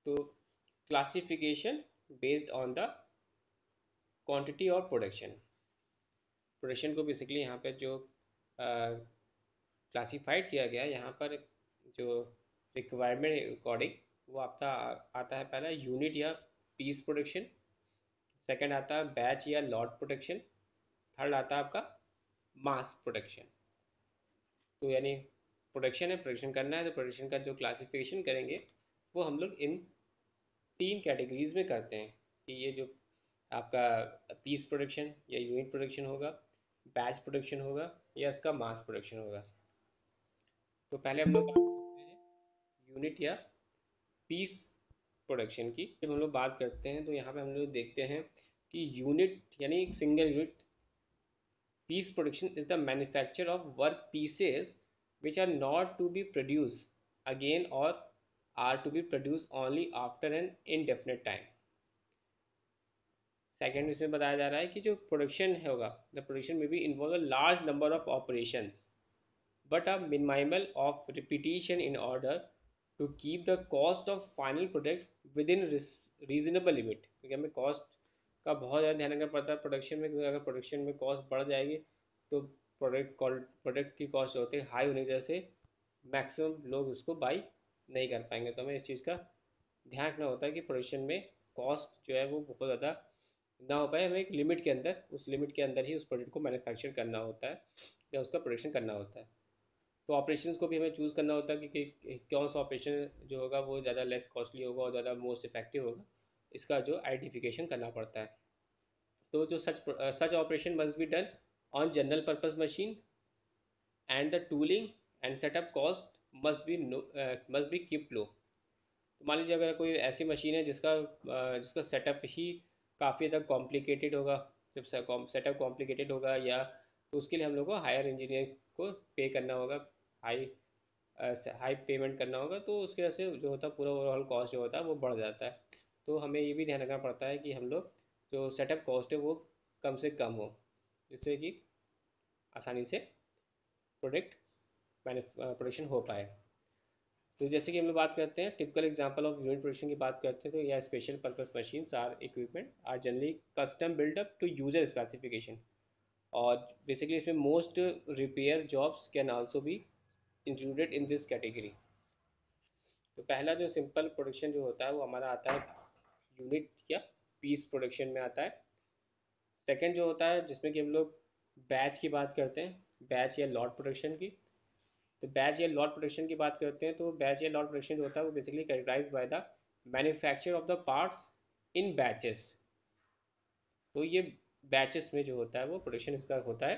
तो classification based on the quantity of production. Production को basically यहाँ पे जो क्लासिफाइड किया गया है यहाँ पर, जो रिक्वायरमेंट अकॉर्डिंग, वो आपका आता है पहला यूनिट या पीस प्रोडक्शन, सेकंड आता है बैच या लॉट प्रोडक्शन, थर्ड आता है आपका मास प्रोडक्शन। तो यानी प्रोडक्शन है, प्रोडक्शन करना है, तो प्रोडक्शन का जो क्लासिफिकेशन करेंगे वो हम लोग इन तीन कैटेगरीज में करते हैं कि ये जो आपका पीस प्रोडक्शन या यूनिट प्रोडक्शन होगा, बैच प्रोडक्शन होगा, या इसका मास प्रोडक्शन होगा। तो पहले हम लोग बात करते हैं यूनिट या पीस प्रोडक्शन की। जब हम लोग बात करते हैं तो यहाँ पे हम लोग देखते हैं कि यूनिट यानी single unit. Piece production is the manufacture of work pieces which are not to be produced again or are to be produced only after an indefinite time। Second इसमें बताया जा रहा है कि जो प्रोडक्शन होगा, द प्रोडक्शन में be involve a large number of operations but a minimal of repetition in order to keep the cost of final product within reasonable limit। क्योंकि हमें कॉस्ट का बहुत ज़्यादा ध्यान रखना पड़ता है प्रोडक्शन में, क्योंकि अगर प्रोडक्शन में कॉस्ट बढ़ जाएगी तो प्रोडक्ट की कॉस्ट होती है हाई होने की वजह से मैक्सिमम लोग उसको बाई नहीं कर पाएंगे। तो हमें इस चीज़ का ध्यान रखना होता है कि प्रोडक्शन में कॉस्ट जो है वो बहुत ज़्यादा ना हो पाए, हमें एक लिमिट के अंदर, उस लिमिट के अंदर ही उस प्रोडक्ट को मैन्युफैक्चर करना होता है या उसका प्रोडक्शन करना होता है। तो ऑपरेशंस को भी हमें चूज़ करना होता है कि कौन सा ऑपरेशन जो होगा वो ज़्यादा लेस कॉस्टली होगा और ज़्यादा मोस्ट इफेक्टिव होगा, इसका जो आइडेंटिफिकेशन करना पड़ता है। तो जो such operation must be done on general purpose machine and the tooling and setup cost must be keep low. तो मान लीजिए अगर कोई ऐसी मशीन है जिसका सेटअप ही काफ़ी ज़्यादा कॉम्प्लिकेटेड होगा, जब सेटअप कॉम्प्लिकेटेड होगा या तो उसके लिए हम लोग को हायर इंजीनियर को पे करना होगा, हाई हाई पेमेंट करना होगा, तो उसकी वजह से जो होता है पूरा ओवरऑल कॉस्ट जो होता है वो बढ़ जाता है। तो हमें ये भी ध्यान रखना पड़ता है कि हम लोग जो सेटअप कॉस्ट है वो कम से कम हो, जिससे कि आसानी से प्रोडक्ट प्रोडक्शन हो पाए। तो जैसे कि हम लोग बात करते हैं typical example of unit production की बात करते हैं, तो यह special purpose machines or equipment are generally custom build up to user specification. और बेसिकली इसमें most repair jobs can also be included in this category. तो पहला जो सिंपल प्रोडक्शन जो होता है वो हमारा आता है यूनिट या पीस प्रोडक्शन में आता है। सेकंड जो होता है जिसमें कि हम लोग बैच की बात करते हैं, बैच या लॉट प्रोडक्शन की। तो बैच या लॉट प्रोडक्शन की बात करते हैं तो बैच या लॉट प्रोडक्शन जो होता है वो basically characterize by the manufacture of the parts in batches. तो ये बैचेस में जो होता है वो प्रोडक्शन इसका होता है,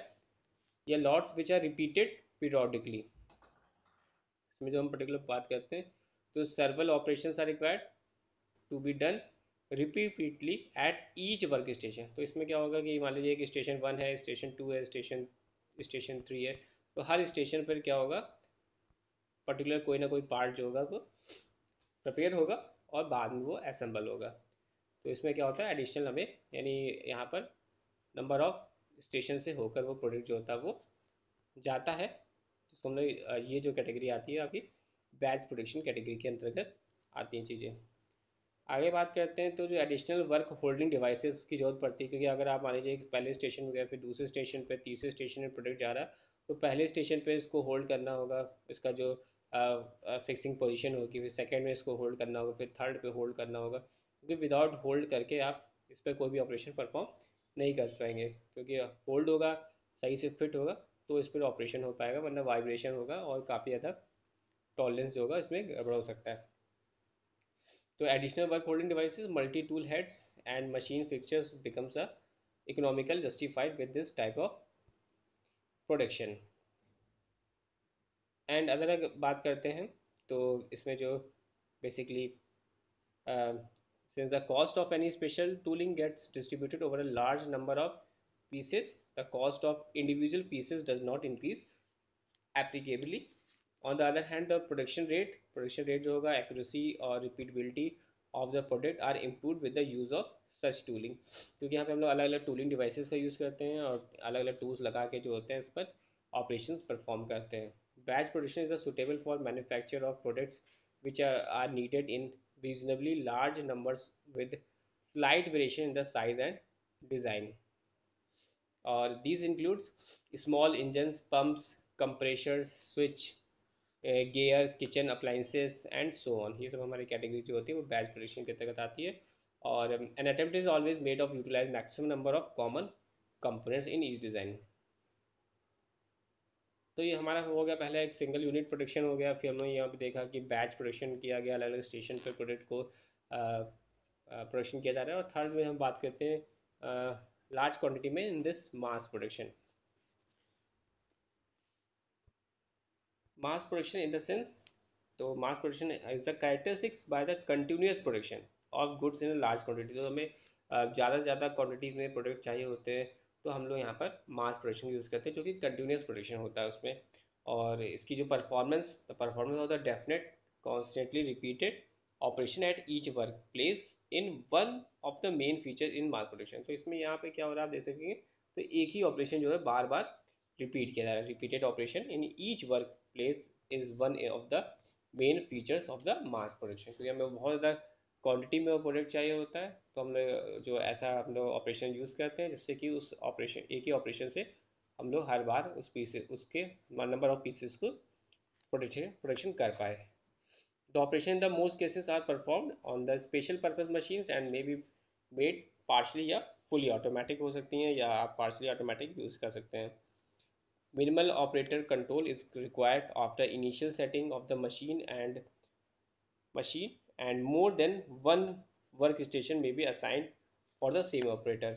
या lots which are repeated periodically. इसमें जो हम पर्टिकुलर बात करते हैं तो several operations are required to be done repeatedly at each work station. तो इसमें क्या होगा कि मान लीजिए कि स्टेशन 1 है, स्टेशन 2 है, स्टेशन स्टेशन 3 है, तो हर स्टेशन पर क्या होगा, पर्टिकुलर कोई ना कोई पार्ट जो होगा वो प्रिपेयर होगा और बाद में वो असेंबल होगा। तो इसमें क्या होता है एडिशनल हमें, यानी यहाँ पर नंबर ऑफ स्टेशन से होकर वो प्रोडक्ट जो होता है वो जाता है। तो हम लोग ये जो कैटेगरी आती है आपकी बैच प्रोडक्शन कैटेगरी के अंतर्गत आती हैं चीज़ें। आगे बात करते हैं तो जो एडिशनल वर्क होल्डिंग डिवाइसेस की जरूरत पड़ती है, क्योंकि अगर आप मान लीजिए कि पहले स्टेशन में गए, फिर दूसरे स्टेशन पे, तीसरे स्टेशन में प्रोडक्ट जा रहा है, तो पहले स्टेशन पे इसको होल्ड करना होगा, इसका जो फिक्सिंग पोजीशन होगी, फिर सेकंड में इसको होल्ड करना होगा, फिर थर्ड पे होल्ड करना होगा, क्योंकि विदाउट होल्ड करके आप इस पर कोई भी ऑपरेशन परफॉर्म नहीं कर पाएंगे। क्योंकि होल्ड होगा, सही से फिट होगा तो इस पर ऑपरेशन हो पाएगा, वरना वाइब्रेशन होगा और काफ़ी ज़्यादा टॉलरेंस जो होगा इसमें गड़बड़ हो सकता है। तो additional work holding devices, multi-tool heads and machine fixtures becomes a economical justified with this type of production। And अगर बात करते हैं तो इसमें जो basically since the cost of any special tooling gets distributed over a large number of pieces, the cost of individual pieces does not increase applicably। On the other hand, the production rate जो होगा, accuracy और repeatability of the product are improved with the use of such tooling। क्योंकि यहाँ पे हम लोग अलग अलग टूलिंग डिवाइसेस का यूज़ करते हैं और अलग अलग टूल्स लगा के जो होते हैं इस पर ऑपरेशंस परफॉर्म करते हैं। Batch production is a suitable for manufacture of products which are needed in reasonably large numbers with slight variation in the size and design. Or these includes small engines, pumps, compressors, switch, gear, kitchen appliances and so on. ये सब हमारी category जो होती है वो batch production के तहत आती है. और an attempt is always made of utilize maximum number of common components in each design. तो ये हमारा हो गया पहला एक सिंगल यूनिट प्रोडक्शन हो गया. फिर हमने यहाँ पे देखा कि बैच प्रोडक्शन किया गया, अलग अलग स्टेशन पे प्रोडक्ट को प्रोडक्शन किया जा रहा है. और थर्ड में हम बात करते हैं लार्ज क्वांटिटी में in this mass production. Mass production in the sense, तो mass production is the characteristics by the continuous production of goods in large quantity. तो हमें ज़्यादा से ज़्यादा क्वांटिटीज़ में प्रोडक्ट चाहिए होते हैं तो हम लोग यहाँ पर मास प्रोडक्शन यूज़ करते हैं जो कि कंटिन्यूस प्रोडक्शन होता है उसमें. और इसकी जो performance of the definite constantly repeated operation at each work place in one of the main feature in mass production. तो इसमें यहाँ पे क्या हो रहा है आप देख सकेंगे. तो एक ही ऑपरेशन जो है बार बार रिपीट किया जा रहा है. Repeated operation in each work place is one of the main features of the mass production. क्योंकि हमें बहुत ज़्यादा क्वांटिटी में वो प्रोडक्ट चाहिए होता है तो हम लोग जो ऐसा हम लोग ऑपरेशन यूज़ करते हैं जिससे कि उस ऑपरेशन एक ही ऑपरेशन से हम लोग हर बार उस पीसेस उसके नंबर ऑफ पीसेस को प्रोडक्शन कर पाए. The operation in the most cases are performed on the special purpose machines and may be made partially या फुली ऑटोमेटिक हो सकती हैं या आप पार्शली ऑटोमेटिक यूज़ कर सकते हैं. Minimal operator control is required after initial setting of the machine and more than one workstation may be assigned for the same operator.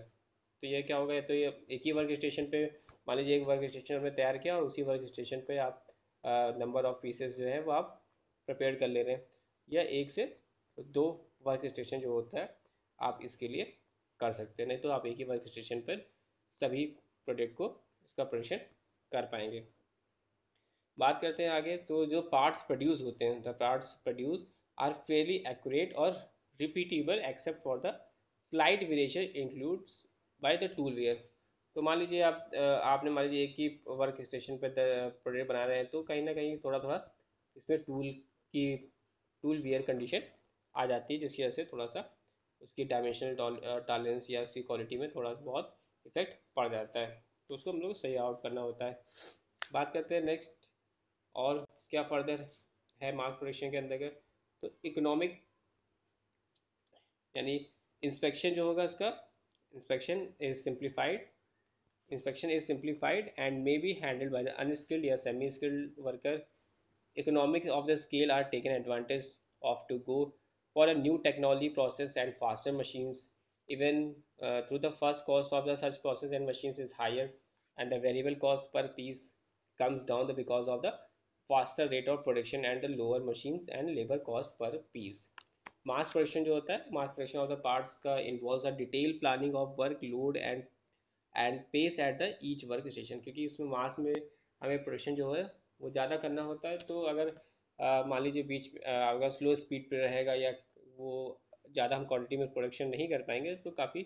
तो ये क्या होगा, तो ये एक ही वर्क स्टेशन पे मान लीजिए एक वर्क स्टेशन हमने तैयार किया और उसी वर्क स्टेशन पे आप नंबर ऑफ पीसेस जो है वो आप प्रिपेयर कर ले रहे हैं, या एक से दो वर्क स्टेशन जो होता है आप इसके लिए कर सकते हैं. नहीं तो आप एक ही वर्क स्टेशन पर सभी प्रोडक्ट को इसका प्रोडक्शन कर पाएंगे. बात करते हैं आगे. तो जो पार्ट्स प्रोड्यूस होते हैं, the parts produce are fairly accurate और repeatable except for the slight variation includes by the tool wear. तो मान लीजिए आपने मान लीजिए एक ही वर्क स्टेशन पर प्रोडक्ट बना रहे हैं तो कहीं ना कहीं थोड़ा थोड़ा इसमें टूल वेयर कंडीशन आ जाती है जिसकी वजह से थोड़ा सा उसकी डायमेंशनल टॉलरेंस या उसकी क्वालिटी में थोड़ा बहुत इफेक्ट पड़ जाता है. तो उसको हम लोग सही आउट करना होता है. बात करते हैं नेक्स्ट और क्या फर्दर है मास प्रोडक्शन के अंदर. तो इकोनॉमिक यानी इंस्पेक्शन जो होगा इसका, inspection is simplified and may be handled by the unskilled या semi skilled worker. Economics of the scale are taken advantage of to go for a new technology process and faster machines. Even through the first cost of the such process and machines is higher, and the variable cost per piece comes down because of the faster rate of production and the lower machines and labor cost per piece. Mass production जो होता है, mass production of the parts का involves a detailed planning of work load and pace at the each work station. क्योंकि इसमें मास में हमें production जो है वो ज़्यादा करना होता है. तो अगर मान लीजिए बीच अगर स्लो स्पीड पे रहेगा या वो ज़्यादा हम क्वांटिटी में प्रोडक्शन नहीं कर पाएंगे तो काफ़ी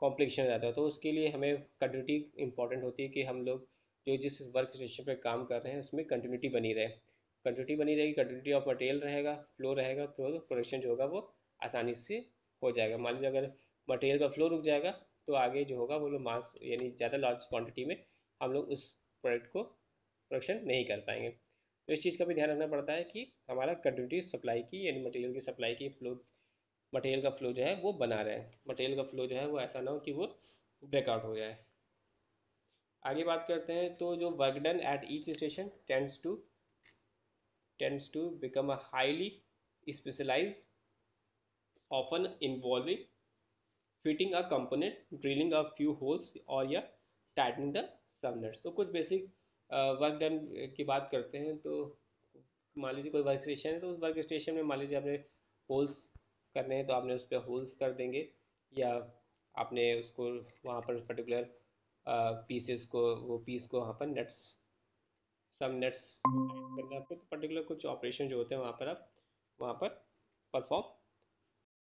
कॉम्प्लिकेशन हो जाता है. तो उसके लिए हमें कंटिन्यूटी इंपॉर्टेंट होती है कि हम लोग जो जिस वर्क स्टेशन पे काम कर रहे हैं उसमें कंटिन्यूटी बनी रहे. कंटिन्यूटी बनी रहेगी, कंटिन्यूटी ऑफ मटेरियल रहेगा, फ्लो रहेगा तो प्रोडक्शन जो होगा वो आसानी से हो जाएगा. मान लीजिए अगर मटेरियल का फ्लो रुक जाएगा तो आगे जो होगा वो लोग मास यानी ज़्यादा लार्ज क्वांटिटी में हम लोग उस प्रोडक्ट को प्रोडक्शन नहीं कर पाएंगे. तो इस चीज़ का भी ध्यान रखना पड़ता है कि हमारा कंटिन्यूटी सप्लाई की यानी मटेरियल की सप्लाई की फ्लो, मटेरियल का फ्लो जो है वो बना रहे. मटेरियल का फ्लो जो है वो ऐसा ना हो कि वो ब्रेकआउट हो जाए. आगे बात करते हैं. तो जो work done at each station tends to become a highly specialized, often involving fitting a component, drilling a few holes और या tightening the some nuts. तो कुछ बेसिक वर्क डन की बात करते हैं. तो मान लीजिए कोई वर्क स्टेशन है तो उस वर्क स्टेशन में मान लीजिए आपने होल्स करने हैं तो आपने उस पर होल्स कर देंगे, या आपने उसको वहाँ पर पर्टिकुलर पीसेस को वो पीस को वहाँ पर नट्स सम नट्स करना आपको. तो पर्टिकुलर कुछ ऑपरेशन जो होते हैं वहाँ पर आप वहाँ पर परफॉर्म